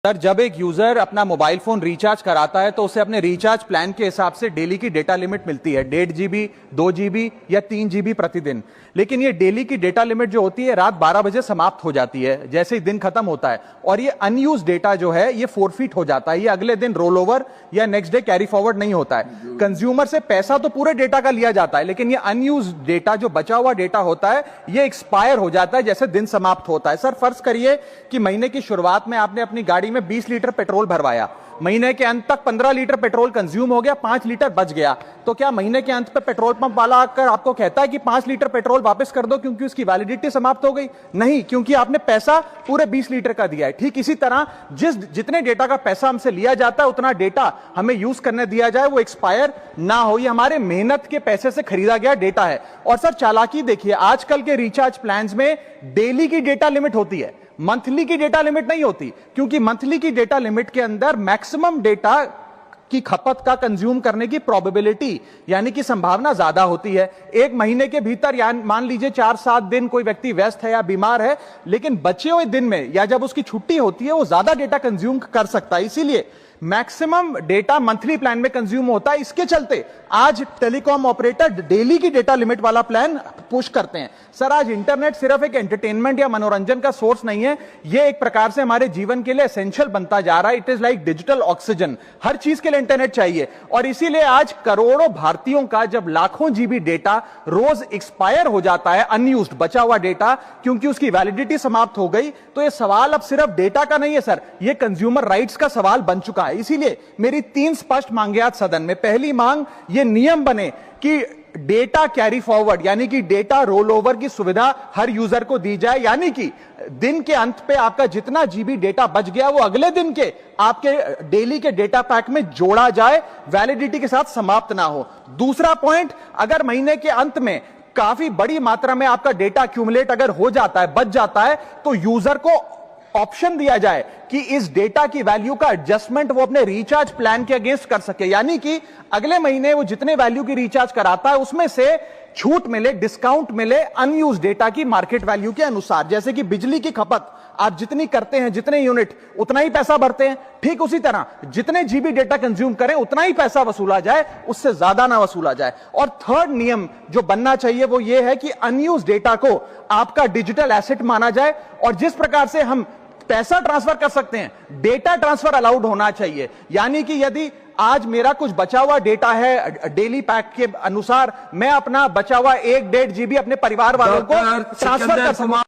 Sir, जब एक user अपना मोबाइल फोन रिचार्ज कराता है तो उसे अपने रिचार्ज प्लान के हिसाब से डेली की डेटा लिमिट मिलती है, 1.5 GB, 2 GB या 3 GB प्रतिदिन। लेकिन ये डेली की डेटा लिमिट जो होती है रात 12 बजे समाप्त हो जाती है, जैसे ही दिन खत्म होता है, और ये अनयूज डेटा जो है ये फोरफिट हो जाता है, ये अगले दिन रोल ओवर या नेक्स्ट डे कैरी फॉरवर्ड नहीं होता है। कंज्यूमर से पैसा तो पूरे डेटा का लिया जाता है, लेकिन ये अनयूज डेटा, जो बचा हुआ डेटा होता है, ये एक्सपायर हो जाता है जैसे दिन समाप्त होता है। सर, फर्ज करिए कि महीने की शुरुआत में आपने अपनी गाड़ी में 20 लीटर पेट्रोल भरवाया, महीने के अंत तक 15 लीटर पेट्रोल कंज्यूम हो गया, 5 लीटर बच गया, तो क्या महीने के अंत पे पेट्रोल पंप वाला आकर आपको कहता है कि 5 लीटर पेट्रोल वापस कर दो क्योंकि उसकी वैलिडिटी समाप्त हो गई? नहीं, क्योंकि आपने पैसा पूरे 20 लीटर का दिया है। ठीक इसी तरह जितने डेटा का पैसा हमसे लिया जाता है उतना डेटा हमें यूज करने दिया जाए, वो एक्सपायर ना हो। ये हमारे मेहनत के पैसे से खरीदा गया डेटा है। और सर, चालाकी देखिए, आजकल के रिचार्ज प्लान्स में डेली की डेटा लिमिट होती है, मंथली की डेटा लिमिट नहीं होती, क्योंकि मंथली की डेटा लिमिट के अंदर मैक्सिमम डेटा की खपत का कंज्यूम करने की प्रोबेबिलिटी यानी कि संभावना ज्यादा होती है। एक महीने के भीतर या मान लीजिए 4-7 दिन कोई व्यक्ति व्यस्त है या बीमार है, लेकिन बचे हुए दिन में या जब उसकी छुट्टी होती है वो ज्यादा डेटा कंज्यूम कर सकता है, इसीलिए मैक्सिमम डेटा मंथली प्लान में कंज्यूम होता है। इसके चलते आज टेलीकॉम ऑपरेटर डेली की डेटा लिमिट वाला प्लान पुश करते हैं। सर, आज इंटरनेट सिर्फ एक एंटरटेनमेंट या मनोरंजन का सोर्स नहीं है, यह एक प्रकार से हमारे जीवन के लिए एसेंशियल बनता जा रहा है। It is like digital oxygen, हर चीज के लिए इंटरनेट चाहिए। और इसीलिए आज करोड़ों भारतीयों का जब लाखों जीबी डेटा रोज एक्सपायर हो जाता है, अनयूज्ड बचा हुआ डेटा, क्योंकि उसकी वैलिडिटी समाप्त हो गई, तो यह सवाल अब सिर्फ डेटा का नहीं है सर, यह कंज्यूमर राइट्स का सवाल बन चुका है। इसीलिए मेरी 3 स्पष्ट मांगे आज सदन में। पहली मांग, ये नियम बने कि डेटा कैरी फॉरवर्ड यानी कि डेटा रोल ओवर की सुविधा हर यूजर को दी जाए, यानी कि दिन के अंत पे आपका जितना जीबी डेटा बच गया वो अगले दिन के आपके डेली के डेटा पैक में जोड़ा जाए, वैलिडिटी के साथ समाप्त ना हो। दूसरा पॉइंट, अगर महीने के अंत में काफी बड़ी मात्रा में आपका डेटा एक्यूमुलेट अगर हो जाता है, बच जाता है, तो यूजर को ऑप्शन दिया जाए कि इस डेटा की वैल्यू का एडजस्टमेंट वो अपने रिचार्ज प्लान के अगेंस्ट कर सके, यानी कि अगले महीने वो जितने वैल्यू की रिचार्ज कराता है उसमें से छूट मिले, डिस्काउंट मिले अनयूज्ड डेटा की मार्केट वैल्यू के अनुसार। जैसे कि बिजली की खपत आप जितनी करते हैं, जितने यूनिट, उतना ही पैसा भरते हैं, ठीक उसी तरह जितने जीबी डेटा कंज्यूम करें उतना ही पैसा वसूला जाए, उससे ज्यादा ना वसूला जाए। और थर्ड नियम जो बनना चाहिए वो ये है कि अनयूज्ड डेटा को आपका डिजिटल एसेट माना जाए, और जिस प्रकार से हम पैसा ट्रांसफर कर सकते हैं, डेटा ट्रांसफर अलाउड होना चाहिए। यानी कि यदि आज मेरा कुछ बचा हुआ डेटा है डेली पैक के अनुसार, मैं अपना बचा हुआ 1-1.5 GB अपने परिवार वालों को ट्रांसफर कर सकूं।